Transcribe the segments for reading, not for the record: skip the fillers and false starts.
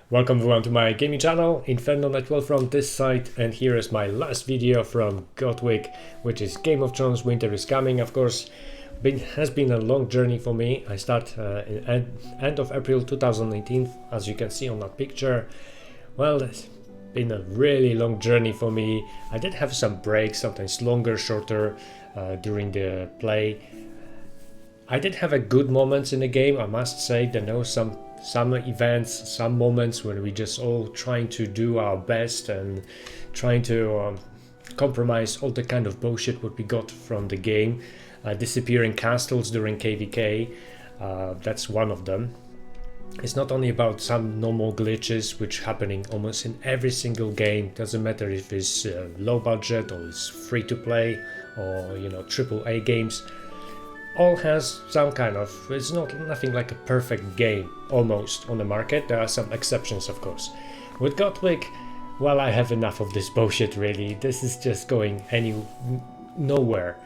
Welcome everyone to my gaming channel, Inferno912 from this side, and here is my last video from GoTWiC, which is Game of Thrones Winter is Coming. Of course, has been a long journey for me. I start in end of April 2018, as you can see on that picture. Well, it's been a really long journey for me. I did have some breaks, sometimes longer, shorter, during the play. I did have a good moments in the game, I must say. There were some events, some moments when we just all trying to do our best and trying to compromise all the kind of bullshit what we got from the game. Disappearing castles during KVK, that's one of them. It's not only about some normal glitches which happening almost in every single game. Doesn't matter if it's low budget or it's free to play or AAA games. All has some kind of, it's nothing like a perfect game almost on the market. There are some exceptions, of course. With GoTWiC, well, I have enough of this bullshit really. This is just going nowhere.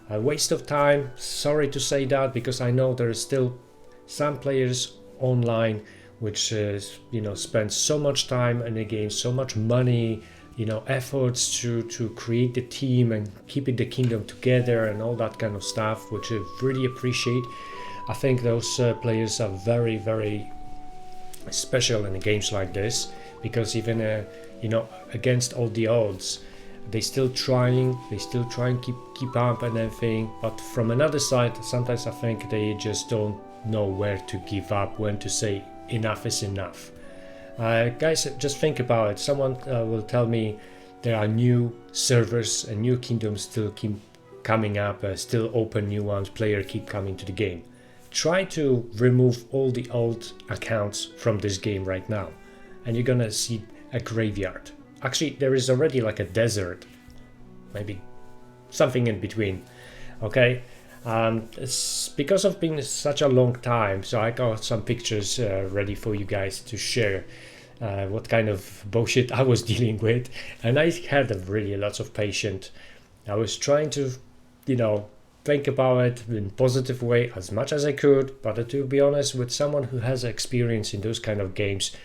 A waste of time, sorry to say that, because I know there is still some players online which spend so much time in the game, so much money, efforts to create the team and keeping the kingdom together and all that kind of stuff, which I really appreciate. I think those players are very, very special in games like this, because even against all the odds, they still trying keep up and everything. But from another side, sometimes I think they just don't know where to give up, when to say enough is enough. Guys, just think about it. Someone will tell me there are new servers and new kingdoms still keep coming up, still open new ones, player keep coming to the game. Try to remove all the old accounts from this game right now, and you're gonna see a graveyard. Actually, there is already like a desert, maybe something in between. Okay, it's because of being such a long time, so I got some pictures ready for you guys to share what kind of bullshit I was dealing with, and I had really lots of patience. I was trying to think about it in positive way as much as I could, but to be honest, with someone who has experience in those kind of games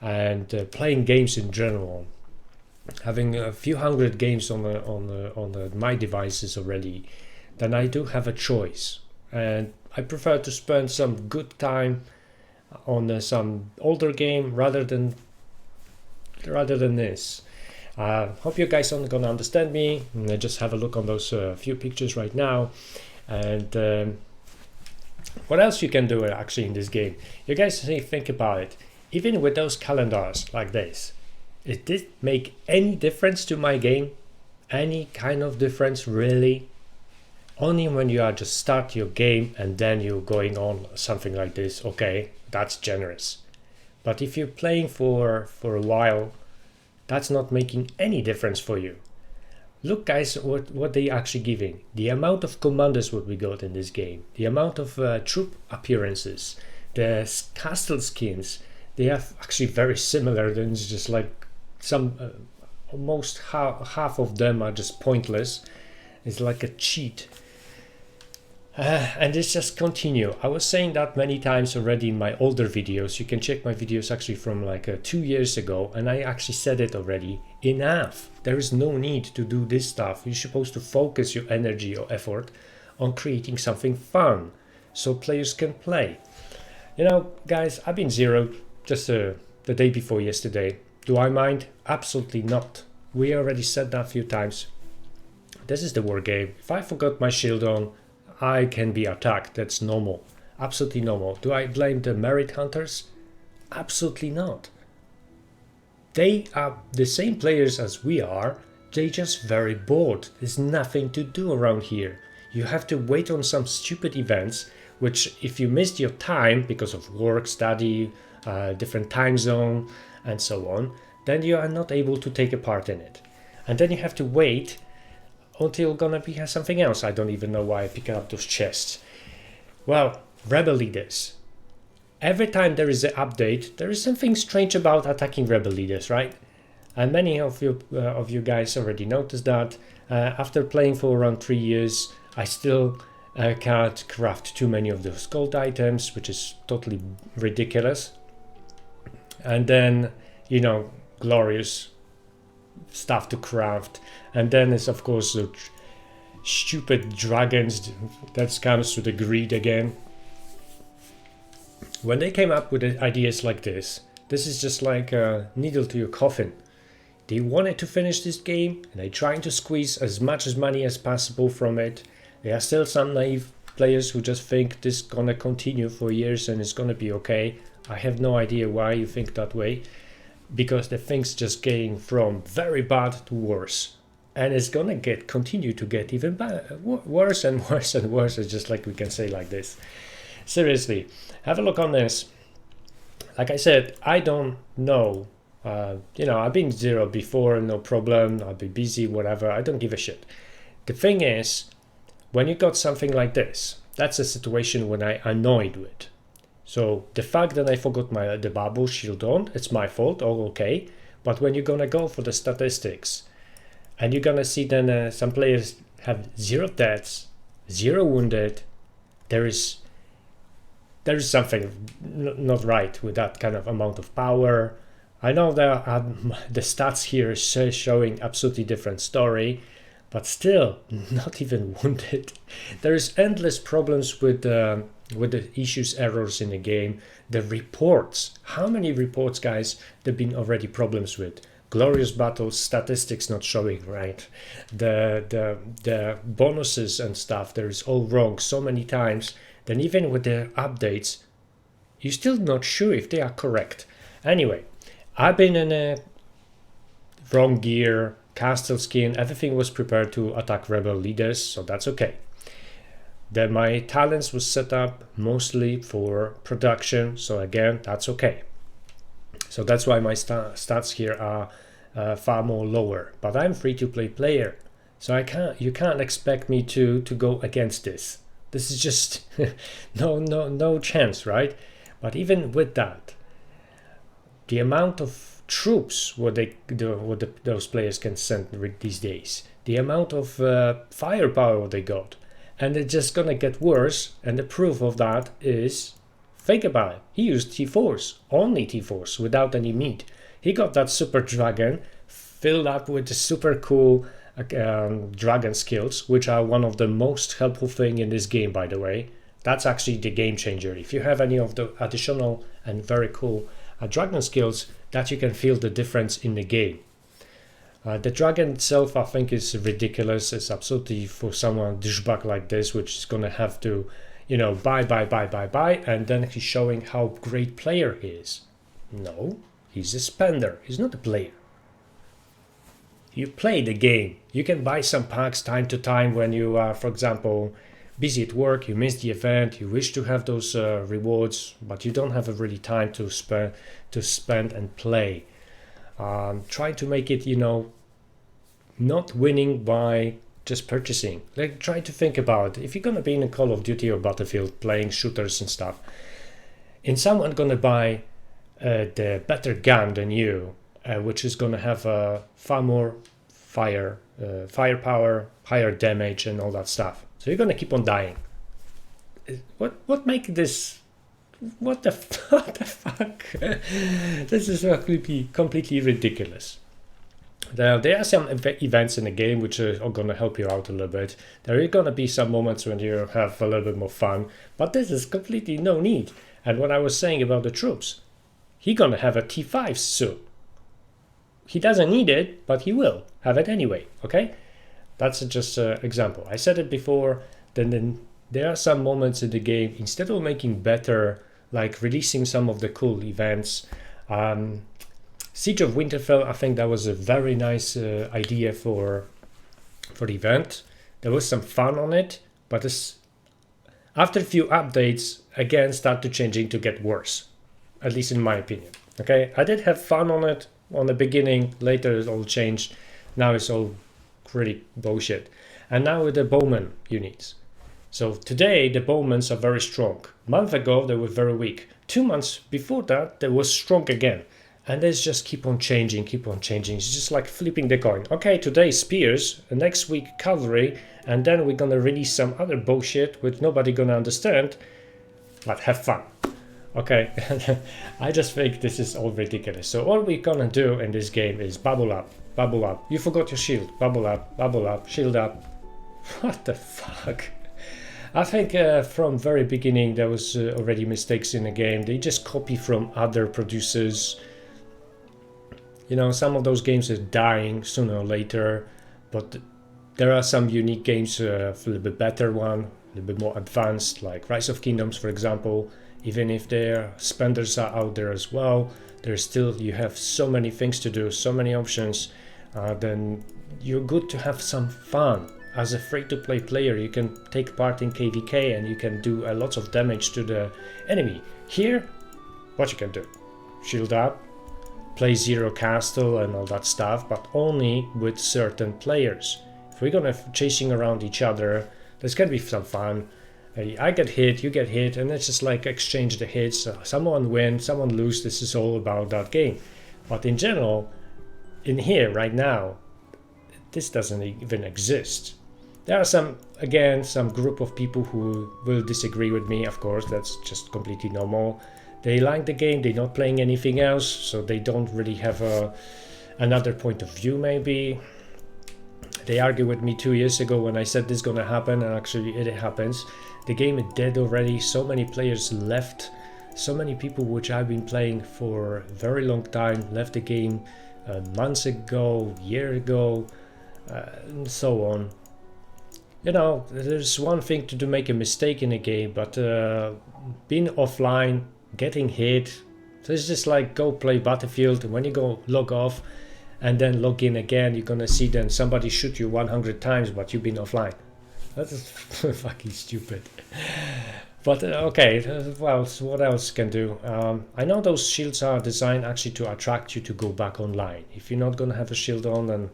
and playing games in general, having a few hundred games on my devices already, then I do have a choice, and I prefer to spend some good time on some older game rather than this. Hope you guys are gonna understand me. Just have a look on those few pictures right now. And what else you can do actually in this game? You guys think about it. Even with those calendars like this, it did make any difference to my game? Any kind of difference really? Only when you are just start your game and then you're going on something like this, okay, that's generous. But if you're playing for a while, that's not making any difference for you. Look guys, what they actually giving. The amount of commanders what we got in this game, the amount of troop appearances, the castle skins, they are actually very similar. Then it's just like some, almost half of them are just pointless. It's like a cheat. And it's just continue. I was saying that many times already in my older videos. You can check my videos actually from like 2 years ago, and I actually said it already. Enough. There is no need to do this stuff. You're supposed to focus your energy or effort on creating something fun so players can play. Guys, I've been zeroed just the day before yesterday. Do I mind? Absolutely not. We already said that a few times. This is the war game. If I forgot my shield on, I can be attacked. That's normal. Absolutely normal. Do I blame the merit hunters? Absolutely not. They are the same players as we are. They just very bored. There's nothing to do around here. You have to wait on some stupid events, which if you missed your time because of work, study, different time zone, and so on, then you are not able to take a part in it. And then you have to wait until gonna be something else. I don't even know why I pick up those chests. Well, rebel leaders. Every time there is an update, there is something strange about attacking rebel leaders, right? And many of you guys already noticed that. After playing for around 3 years, I still can't craft too many of those gold items, which is totally ridiculous. and then, you know, glorious stuff to craft. And then it's of course the stupid dragons that comes to the greed again. When they came up with ideas like this is just like a needle to your coffin. They wanted to finish this game and they're trying to squeeze as much as money as possible from it. There are still some naive players who just think this is gonna continue for years and it's gonna be okay. I have no idea why you think that way, because the thing's just getting from very bad to worse, and it's gonna continue to get even worse and worse and worse. It's just like we can say like this. Seriously, have a look on this. Like I said, I don't know. You know, I've been zero before, no problem. I'll be busy, whatever. I don't give a shit. The thing is, when you got something like this, that's a situation when I'm annoyed with. So the fact that I forgot the bubble shield on, it's my fault, oh okay. But when you're gonna go for the statistics, and you're gonna see then some players have 0 deaths, 0 wounded, there is something not right with that kind of amount of power. I know that the stats here is showing absolutely different story, but still not even wounded. There is endless problems with the issues, errors in the game. The reports, how many reports, guys, there have been already problems with? Glorious battles, statistics not showing right, the bonuses and stuff, there is all wrong so many times. Then even with the updates, you're still not sure if they are correct. Anyway, I've been in a wrong gear, castle skin, everything was prepared to attack rebel leaders, so that's okay. Then my talents was set up mostly for production, so again, that's okay. So that's why my stats here are far more lower, but I'm free to play player, so you can't expect me to go against this. This is just no chance, right? But even with that, the amount of troops those players can send these days, the amount of firepower they got, and it's just gonna get worse. And the proof of that is, think about it, he used T4s, only T4s, without any meat. He got that super dragon filled up with the super cool dragon skills, which are one of the most helpful thing in this game, by the way. That's actually the game changer. If you have any of the additional and very cool dragon skills, that you can feel the difference in the game. The dragon itself, I think, is ridiculous. It's absolutely for someone douchebag like this, which is gonna have to, you know, buy, and then he's showing how great player he is. No, he's a spender. He's not a player. You play the game. You can buy some packs time to time when you are, for example, busy at work, you miss the event, you wish to have those rewards, but you don't have really time to spend and play. Try to make it, you know, not winning by just purchasing. Like, try to think about if you're gonna be in a Call of Duty or Battlefield playing shooters and stuff, and someone gonna buy the better gun than you, which is gonna have far more firepower, higher damage, and all that stuff. So you're gonna keep on dying. What make this? What the fuck? This is completely ridiculous. There are some events in the game which are gonna help you out a little bit. There are gonna be some moments when you have a little bit more fun, but this is completely no need. And what I was saying about the troops, he gonna have a T5 soon. He doesn't need it, but he will have it anyway, okay? That's just an example. I said it before, then there are some moments in the game, instead of making better, like releasing some of the cool events, Siege of Winterfell, I think that was a very nice idea for the event. There was some fun on it, but after a few updates, again, started changing to get worse, at least in my opinion, okay? I did have fun on it on the beginning, later it all changed, now it's all pretty bullshit. And now with the bowman units. So today the bowmans are very strong. A month ago they were very weak. 2 months before that they were strong again. And they just keep on changing. It's just like flipping the coin. Okay, today spears, next week cavalry, and then we're gonna release some other bullshit which nobody gonna understand. But have fun. Okay, I just think this is all ridiculous. So all we're gonna do in this game is bubble up, bubble up. You forgot your shield. Bubble up, shield up. What the fuck? I think from very beginning there was already mistakes in the game. They just copy from other producers. You know, some of those games are dying sooner or later, but there are some unique games, a little bit better one, a little bit more advanced, like Rise of Kingdoms, for example. Even if their spenders are out there as well, there's still, you have so many things to do, so many options, then you're good to have some fun. As a free-to-play player, you can take part in KVK and you can do a lot of damage to the enemy. Here, what you can do? Shield up, play Zero Castle and all that stuff, but only with certain players. If we're gonna chasing around each other, there's gonna be some fun. I get hit, you get hit, and it's just like exchange the hits. Someone wins, someone loses. This is all about that game. But in general, in here right now, this doesn't even exist. There are some group of people who will disagree with me. Of course, that's just completely normal. They like the game, they're not playing anything else, so they don't really have another point of view maybe. They argued with me 2 years ago when I said this is gonna happen, and actually it happens. The game is dead already, so many players left, so many people which I've been playing for a very long time left the game months ago, year ago, and so on. You know, there's one thing to make a mistake in a game, but being offline, getting hit, so it's just like go play Battlefield, and when you go log off and then log in again, you're gonna see then somebody shoot you 100 times, but you've been offline. That's fucking stupid. But okay, well, so what else can do? I know those shields are designed actually to attract you to go back online. If you're not gonna have a shield on, then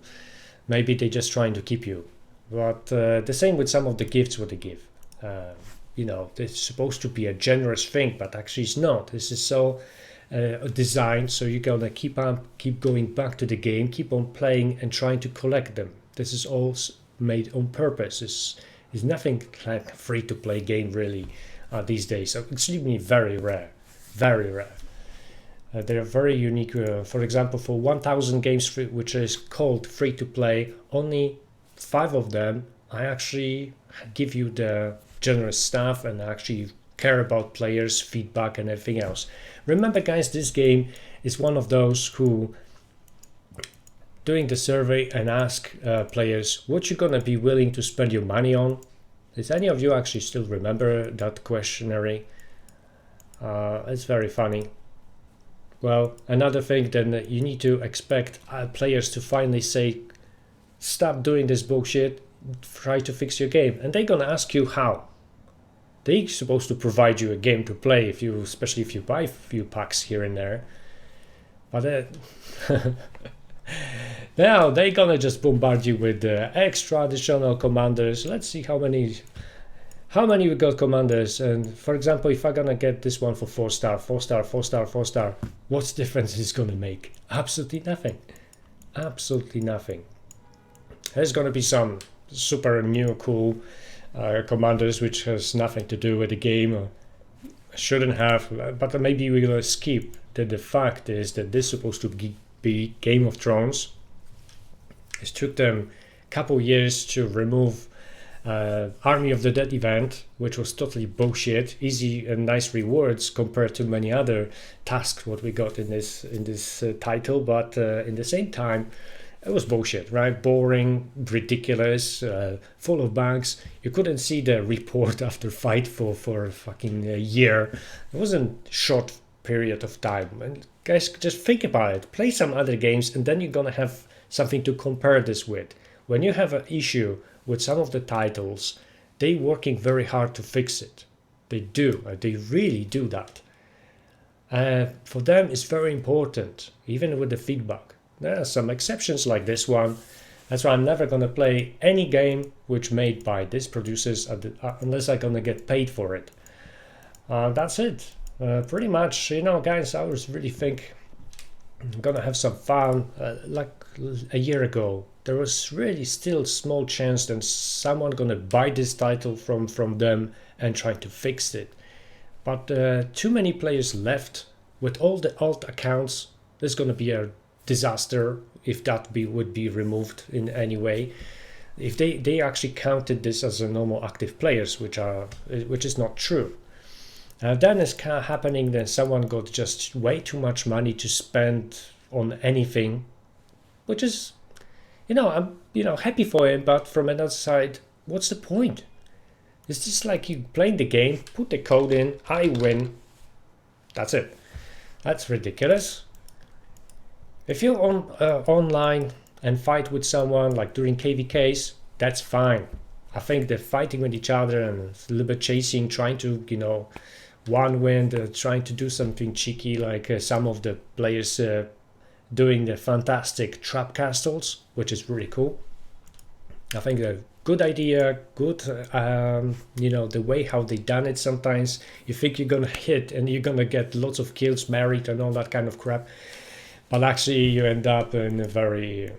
maybe they're just trying to keep you. But the same with some of the gifts what they give. You know, it's supposed to be a generous thing, but actually it's not. This is so designed so you're gonna keep going back to the game, keep on playing and trying to collect them. This is all made on purpose. It's nothing like a free-to-play game really these days. So extremely very rare, very rare. They're very unique. For example, for 1,000 games which is called free-to-play, only 5 of them I actually give you the generous stuff and actually care about players' feedback and everything else. Remember guys, this game is one of those who doing the survey and ask players what you're gonna be willing to spend your money on. Does any of you actually still remember that questionnaire? It's very funny. Well, another thing then, you need to expect players to finally say, stop doing this bullshit, try to fix your game, and they're gonna ask you how. They're supposed to provide you a game to play, especially if you buy a few packs here and there. But now they're gonna just bombard you with extra additional commanders. Let's see how many we got commanders. And for example, if I'm gonna get this one for 4-star, 4-star, 4-star, 4-star, what's the difference is gonna make? Absolutely nothing. Absolutely nothing. There's gonna be some super new cool commanders which has nothing to do with the game, or shouldn't have, but maybe we're gonna skip that. The fact is that this is supposed to be Game of Thrones. It took them a couple years to remove Army of the Dead event, which was totally bullshit, easy and nice rewards compared to many other tasks what we got in this title, but in the same time it was bullshit, right? Boring, ridiculous, full of bugs. You couldn't see the report after fight for a fucking year. It wasn't short period of time. And guys, just think about it. Play some other games and then you're gonna have something to compare this with. When you have an issue with some of the titles, they're working very hard to fix it. They do. They really do that. For them, it's very important, even with the feedback. There are some exceptions like this one. That's why I'm never gonna play any game which made by these producers unless I'm gonna get paid for it. That's it. Pretty much, you know, guys, I was really think I'm gonna have some fun. Like a year ago, there was really still small chance that someone gonna buy this title from them and try to fix it. but too many players left with all the alt accounts. There's going to be a disaster if that would be removed in any way. If they actually counted this as a normal active players, which is not true. Then it's kind of happening that someone got just way too much money to spend on anything, which is, I'm happy for him, but from another side, what's the point? It's just like you playing the game, put the code in, I win, that's it. That's ridiculous. If you're on online and fight with someone like during KVKs, that's fine. I think they're fighting with each other and a little bit chasing, trying to, one win, trying to do something cheeky, like some of the players doing the fantastic trap castles, which is really cool. I think a good idea, good, the way how they done it. Sometimes you think you're gonna hit and you're gonna get lots of kills, married and all that kind of crap, but actually you end up in a very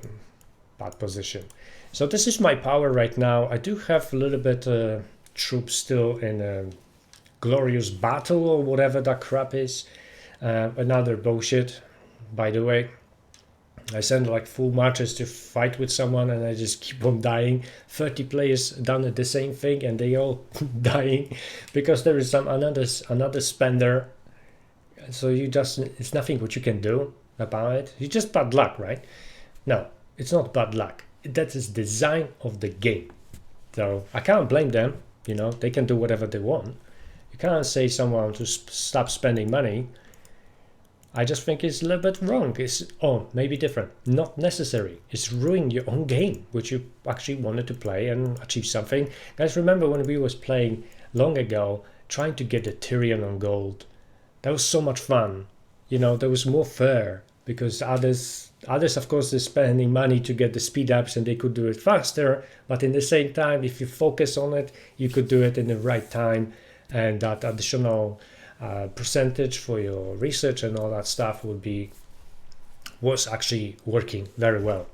bad position. So this is my power right now. I do have a little bit troops still in a glorious battle or whatever that crap is. Another bullshit, by the way. I send like full marches to fight with someone and I just keep on dying. 30 players done the same thing and they all dying because there is another spender. So it's nothing what you can do about it. You just bad luck, right? No, it's not bad luck. That is design of the game. So I can't blame them. They can do whatever they want. You can't say someone to stop spending money. I just think it's a little bit wrong. It's maybe different. Not necessary. It's ruining your own game, which you actually wanted to play and achieve something. Guys, remember when we was playing long ago, trying to get the Tyrion on gold? That was so much fun. There was more fair because others of course are spending money to get the speed ups and they could do it faster. But in the same time, if you focus on it, you could do it in the right time, and that additional percentage for your research and all that stuff was actually working very well.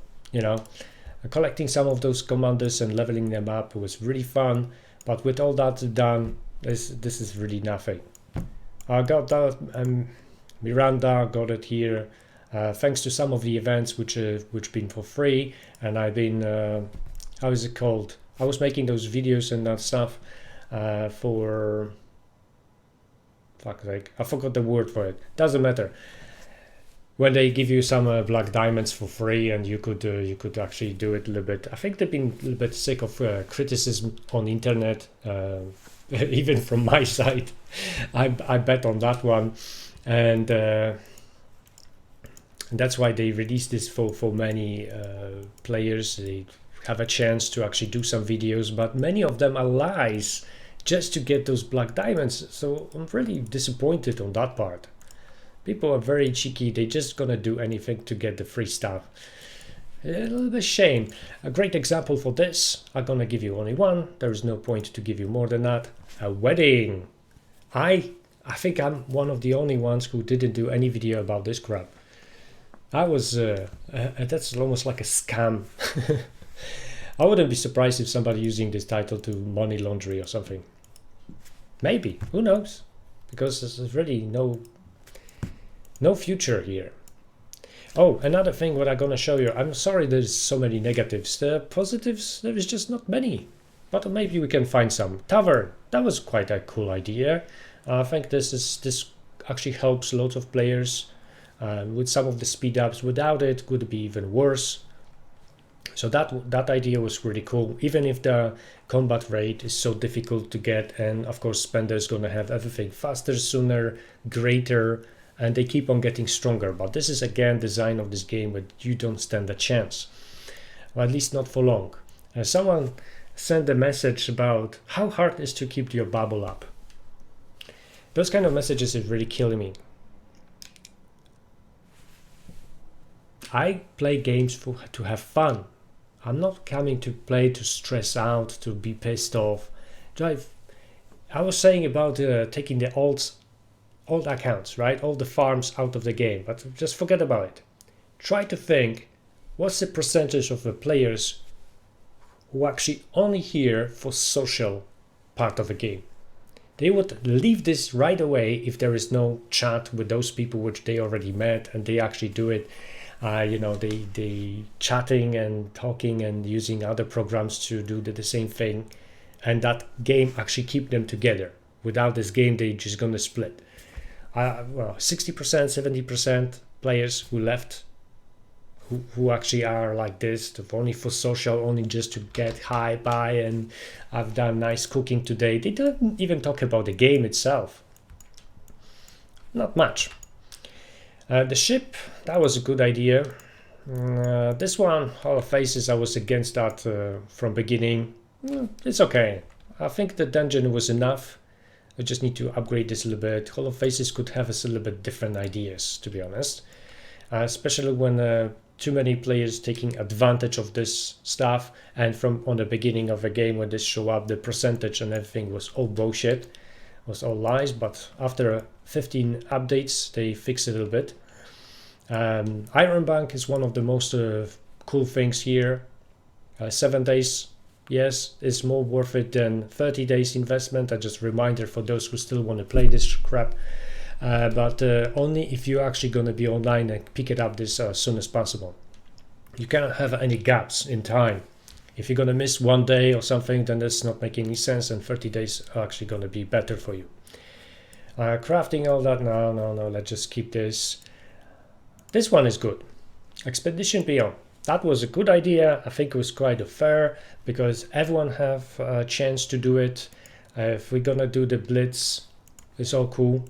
Collecting some of those commanders and leveling them up was really fun, but with all that done, this is really nothing. I got that Miranda, got it here thanks to some of the events which been for free, and I've been how is it called, I was making those videos and that stuff for fuck's sake, I forgot the word for it. Doesn't matter. When they give you some black diamonds for free, and you could actually do it a little bit. I think they've been a little bit sick of criticism on the internet, even from my side. I bet on that one, and that's why they released this for many players. They have a chance to actually do some videos, but many of them are lies, just to get those black diamonds. So I'm really disappointed on that part. People are very cheeky. They just gonna do anything to get the free stuff. A little bit shame. A great example for this, I'm gonna give you only one. There is no point to give you more than that. A wedding. I think I'm one of the only ones who didn't do any video about this crap. I was that's almost like a scam. I wouldn't be surprised if somebody using this title to money laundry or something. Maybe, who knows? Because there's really no future here. Oh, another thing what I'm gonna show you. I'm sorry there's so many negatives. The positives, there is just not many. But maybe we can find some. Tavern, that was quite a cool idea. I think this actually helps lots of players. With some of the speed ups, without it could be even worse. So that idea was really cool, even if the combat rate is so difficult to get, and of course Spender is going to have everything faster, sooner, greater, and they keep on getting stronger. But this is again design of this game where you don't stand a chance, or at least not for long. Someone sent a message about how hard it is to keep your bubble up. Those kind of messages is really killing me. I play games to have fun. I'm not coming to play to stress out, to be pissed off. I was saying about taking the old accounts, right? All the farms out of the game, but just forget about it. Try to think, what's the percentage of the players who are actually only here for social part of the game? They would leave this right away if there is no chat with those people which they already met, and they actually do it. You know, they chatting and talking and using other programs to do the same thing, and that game actually keep them together. Without this game, they just gonna split. Well, 60%, 70% players who left, who actually are like this, only for social, only just to get high by, and I've done nice cooking today. They don't even talk about the game itself. Not much. The ship, that was a good idea. This one, Hall of Faces, I was against that from beginning. It's okay. I think the dungeon was enough. I just need to upgrade this a little bit. Hall of Faces could have a little bit different ideas, to be honest. Especially when too many players taking advantage of this stuff, and from on the beginning of the game when this show up, the percentage and everything was all bullshit, was all lies. But after 15 updates, they fixed it a little bit. Iron Bank is one of the most cool things here. 7 days, yes, is more worth it than 30 days investment. Just a reminder for those who still want to play this crap. But only if you're actually going to be online and pick it up this as soon as possible. You cannot have any gaps in time. If you're going to miss 1 day or something, then that's not making any sense, and 30 days are actually going to be better for you. Crafting, all that, no, let's just keep this. This one is good. Expedition Beyond. That was a good idea. I think it was quite fair because everyone have a chance to do it. If we're going to do the Blitz, it's all cool.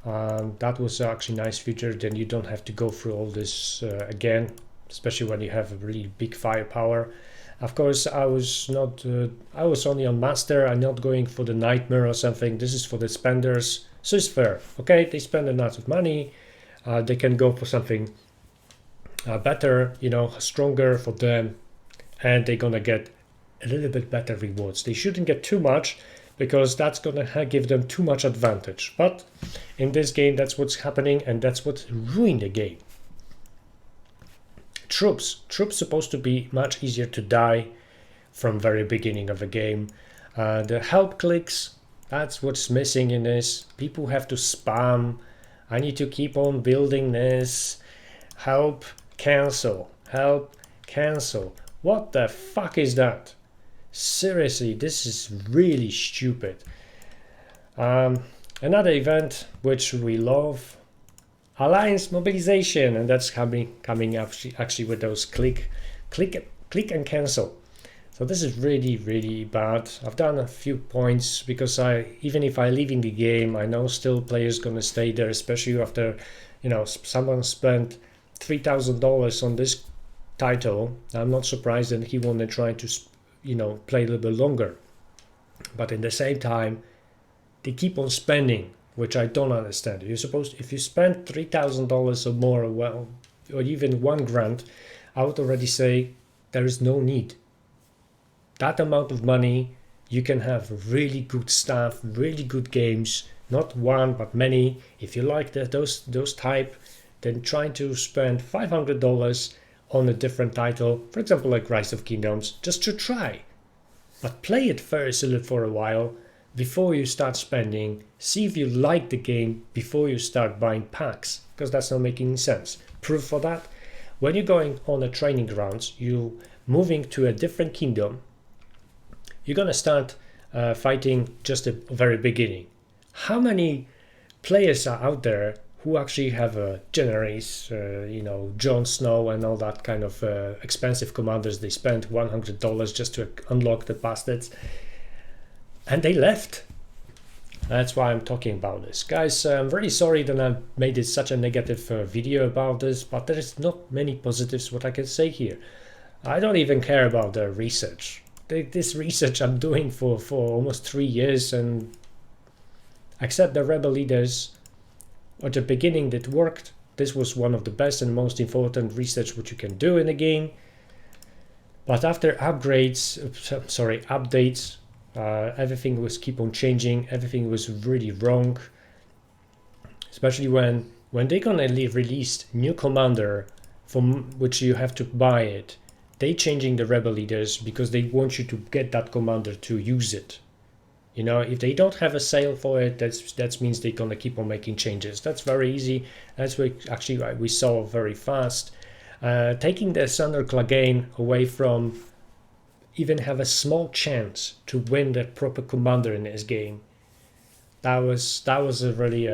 That was actually a nice feature. Then you don't have to go through all this again, especially when you have a really big firepower. Of course, I was only on Master. I'm not going for the Nightmare or something. This is for the spenders, so it's fair. Okay, they spend a lot of money. They can go for something better, you know, stronger for them, and they're gonna get a little bit better rewards. They shouldn't get too much, because that's gonna give them too much advantage. But in this game, that's what's happening, and that's what ruined the game. Troops supposed to be much easier to die from very beginning of the game. The help clicks, that's what's missing in this. People have to spam. I need to keep on building this. Help, cancel, help, cancel. What the fuck is that? Seriously, this is really stupid. Another event which we love, Alliance Mobilization, and that's coming up actually with those click and cancel. So this is really bad. I've done a few points because even if I leave in the game, I know still players gonna stay there, especially after, you know, someone spent $3,000 on this title. I'm not surprised that he wanna try to, you know, play a little bit longer. But in the same time, they keep on spending, which I don't understand. You're supposed, if you spend $3,000 or more, well, or even $1,000, I would already say there is no need. That amount of money, you can have really good stuff, really good games, not one but many. If you like those type, then trying to spend $500 on a different title, for example like Rise of Kingdoms, just to try. But play it first for a while before you start spending. See if you like the game before you start buying packs, because that's not making sense. Proof for that, when you're going on a training grounds, you moving to a different kingdom, you're gonna start fighting just at the very beginning. How many players are out there who actually have generals, you know, Jon Snow and all that kind of expensive commanders? They spent $100 just to unlock the bastards, and they left. That's why I'm talking about this. Guys, I'm really sorry that I made it such a negative video about this, but there is not many positives what I can say here. I don't even care about the research. This research I'm doing for almost 3 years, and except the rebel leaders at the beginning that worked, this was one of the best and most important research which you can do in the game. But after updates, everything was keep on changing. Everything was really wrong, especially when they're gonna release new commander from which you have to buy it. They changing the rebel leaders because they want you to get that commander to use it. You know, if they don't have a sale for it, that means they're gonna keep on making changes. That's very easy. That's what actually we saw very fast. Taking the Thunder Clegane away from even have a small chance to win the proper commander in this game. That was a really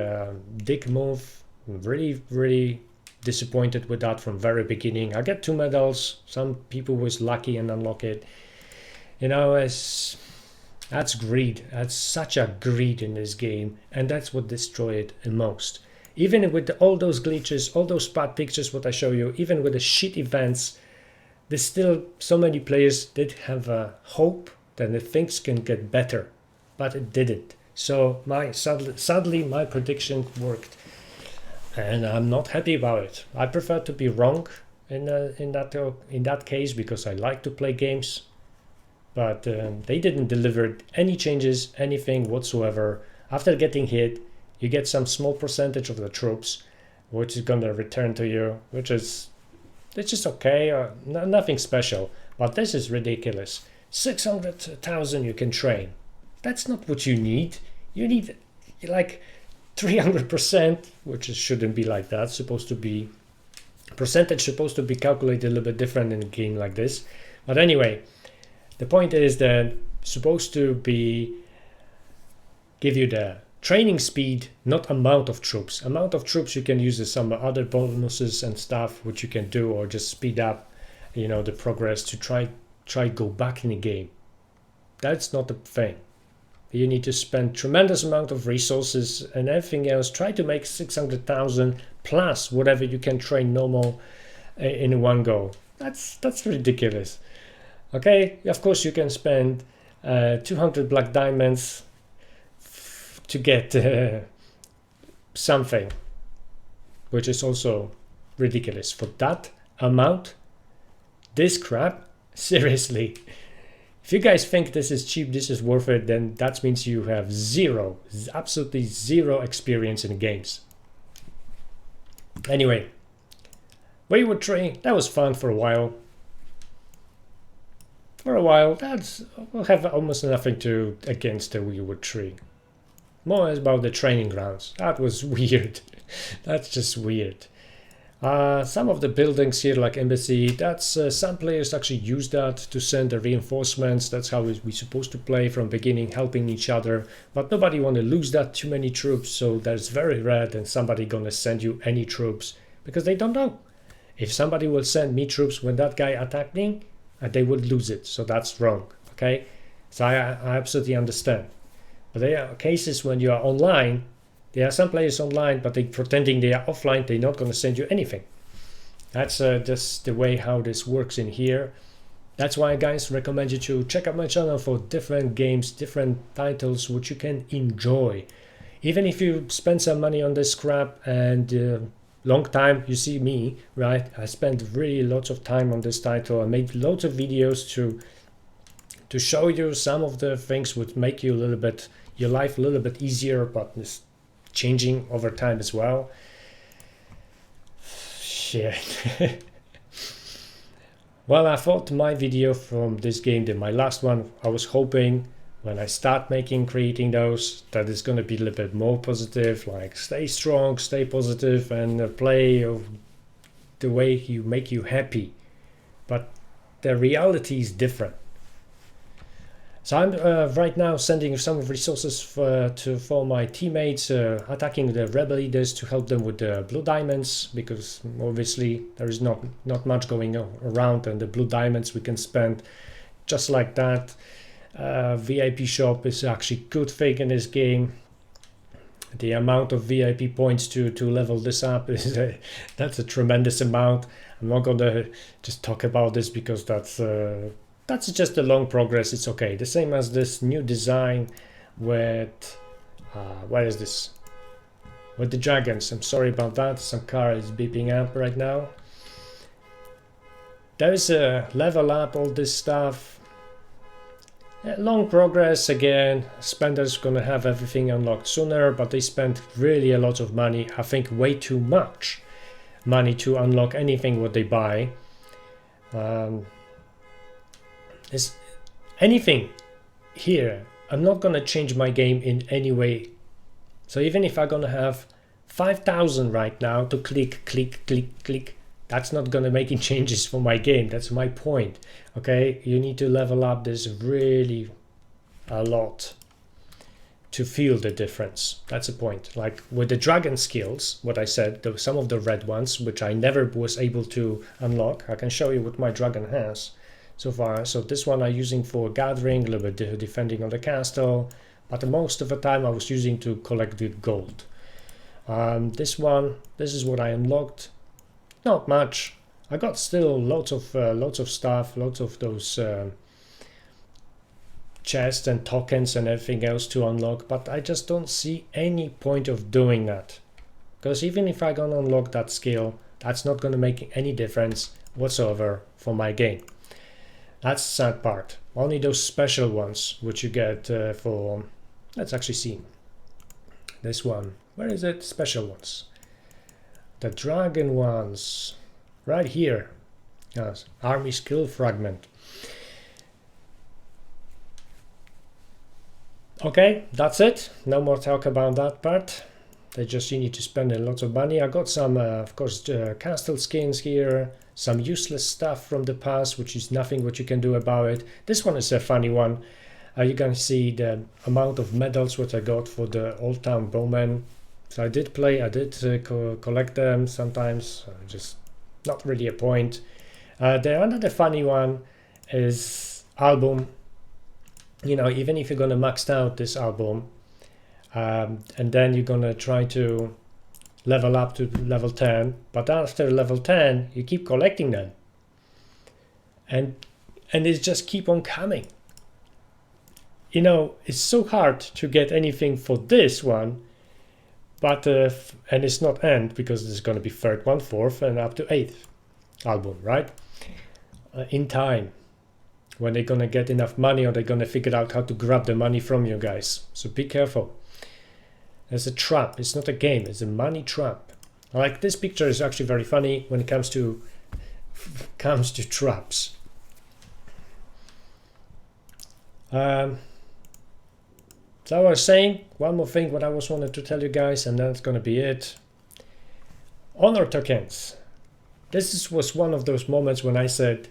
big move. Really disappointed with that from very beginning. I get 2 medals. Some people was lucky and unlock it. You know, that's greed. That's such a greed in this game, and that's what destroyed it the most. Even with all those glitches, all those bad pictures what I show you, even with the shit events, there's still so many players that have a hope that the things can get better, but it didn't. So sadly my prediction worked, and I'm not happy about it. I prefer to be wrong in that case, because I like to play games. But they didn't deliver any changes, anything whatsoever. After getting hit, you get some small percentage of the troops, which is gonna return to you, which is it's just okay, nothing special. But this is ridiculous. 600,000 you can train. That's not what you need. You need like 300%, which shouldn't be like that. Supposed to be percentage supposed to be calculated a little bit different in a game like this. But anyway, the point is that supposed to be give you the training speed, not amount of troops. Amount of troops you can use as some other bonuses and stuff which you can do, or just speed up, you know, the progress to try go back in the game. That's not the thing. You need to spend tremendous amount of resources and everything else. Try to make 600,000 plus whatever you can train normal in one go. That's ridiculous. Okay, of course you can spend 200 black diamonds to get something, which is also ridiculous. For that amount, this crap, seriously. If you guys think this is cheap, this is worth it, then that means you have absolutely zero experience in games. Anyway, Wayward Tree, that was fun for a while. We'll have almost nothing to against the Wayward Tree. More about the training grounds. That was weird. That's just weird. Some of the buildings here, like embassy, that's some players actually use that to send the reinforcements. That's how we're supposed to play from beginning, helping each other. But nobody want to lose that too many troops, so that's very rare that somebody gonna send you any troops, because they don't know. If somebody will send me troops when that guy attacked me, they would lose it, so that's wrong. Okay, so I absolutely understand. But there are cases when you are online. There are some players online, but they pretending they are offline. They're not going to send you anything. That's just the way how this works in here. That's why, guys, recommend you to check out my channel for different games, different titles which you can enjoy. Even if you spend some money on this crap and long time, you see me, right? I spent really lots of time on this title. I made lots of videos to show you some of the things which make you your life a little bit easier, but it's changing over time as well. Shit. Well, I thought my video from this game, my last one, I was hoping when I start creating those, that it's going to be a little bit more positive, like stay strong, stay positive, and play the way you make you happy. But the reality is different. So I'm right now sending some resources for my teammates, attacking the rebel leaders to help them with the blue diamonds, because obviously there is not much going around, and the blue diamonds we can spend just like that. VIP shop is actually a good thing in this game. The amount of VIP points to level this up is that's a tremendous amount. I'm not gonna just talk about this because that's just a long progress. It's okay. The same as this new design with where is this? With the dragons. I'm sorry about that. Some car is beeping up right now. There is a level up, all this stuff. Long progress again. Spenders gonna have everything unlocked sooner, but they spend really a lot of money. I think way too much money to unlock anything what they buy. Is anything here I'm not gonna change my game in any way. So even if I'm gonna have 5,000 right now to click, click, click, click, that's not gonna make any changes for my game. That's my point. Okay, you need to level up this really a lot to feel the difference. That's the point. Like with the dragon skills, what I said, some of the red ones, which I never was able to unlock. I can show you what my dragon has so far. So this one I'm using for gathering, a little bit defending on the castle, but most of the time I was using to collect the gold. This one, this is what I unlocked. Not much. I got still lots of stuff, lots of those chests and tokens and everything else to unlock, but I just don't see any point of doing that, because even if I gonna unlock that skill, that's not gonna make any difference whatsoever for my game. That's the sad part. Only those special ones which you get for, let's actually see this one. Where is it? Special ones, the dragon ones, right here. Yes, army skill fragment. Okay, that's it. No more talk about that part. They just, you need to spend a lot of money. I got some, of course, castle skins here, some useless stuff from the past, which is nothing what you can do about it. This one is a funny one. You can see the amount of medals what I got for the Old Town Bowman. So I did collect them sometimes, just not really a point. The another funny one is album. You know, even if you're gonna max out this album, and then you're gonna try to level up to level 10, but after level 10 you keep collecting them, and it just keep on coming. You know, it's so hard to get anything for this one, but and it's not end, because there's gonna be third one, fourth, and up to 8th album, right? In time, when they're gonna get enough money, or they're gonna figure out how to grab the money from you guys. So be careful. It's a trap. It's not a game. It's a money trap. Like this picture is actually very funny when it comes to traps. So I was saying one more thing what I was wanted to tell you guys, and that's gonna be it. Honor tokens. This was one of those moments when I said,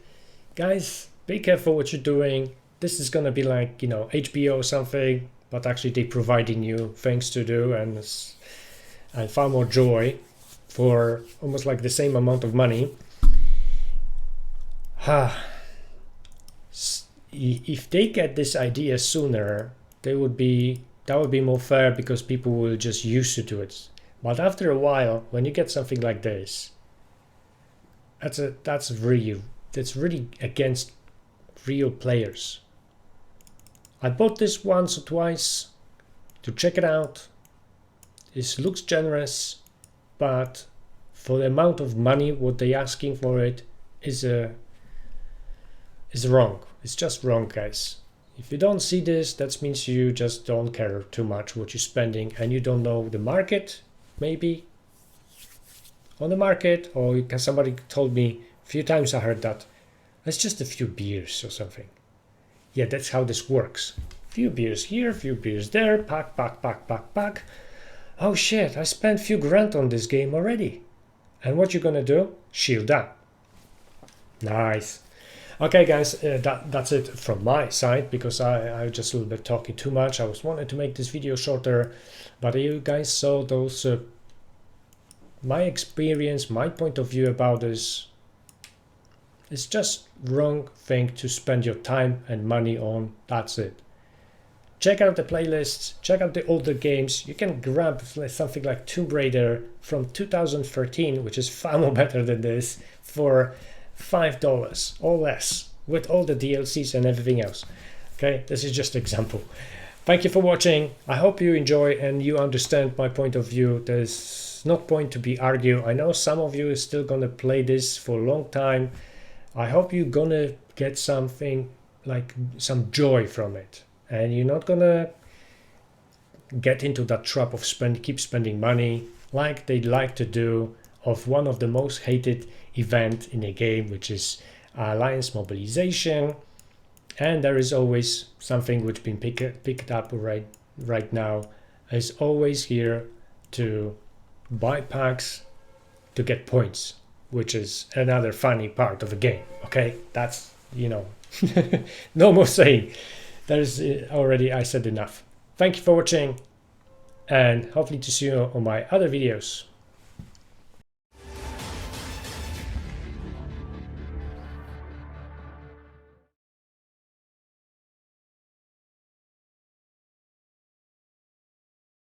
guys, be careful what you're doing. This is gonna be like, you know, HBO or something, but actually they're providing you things to do and far more joy for almost like the same amount of money. If they get this idea sooner, that would be more fair, because people will just used to it. But after a while, when you get something like this, that's really against real players. I bought this once or twice to check it out. It looks generous, but for the amount of money what they asking for it is wrong. It's just wrong, guys. If you don't see this, that means you just don't care too much what you're spending, and you don't know the market, maybe on the market, or somebody told me a few times, I heard that it's just a few beers or something. Yeah, that's how this works. Few beers here, few beers there, pack. Oh shit, I spent few grand on this game already. And what you gonna do? Shield up. Nice. Okay guys, that's it from my side, because I just a little bit talking too much. I was wanting to make this video shorter, but you guys saw those my experience, my point of view about this. It's just wrong thing to spend your time and money on. That's it. Check out the playlists, check out the older games. You can grab something like Tomb Raider from 2013, which is far more better than this, for $5 or less, with all the DLCs and everything else. Okay, this is just an example. Thank you for watching. I hope you enjoy and you understand my point of view. There's no point to be argue. I know some of you is still gonna play this for a long time. I hope you're gonna get something like some joy from it, and you're not gonna get into that trap of keep spending money like they like to do of one of the most hated event in a game, which is alliance mobilization. And there is always something which been picked up right now, is always here to buy packs to get points, which is another funny part of the game. Okay, that's, you know, no more saying. There's already, I said enough. Thank you for watching, and hopefully to see you on my other videos.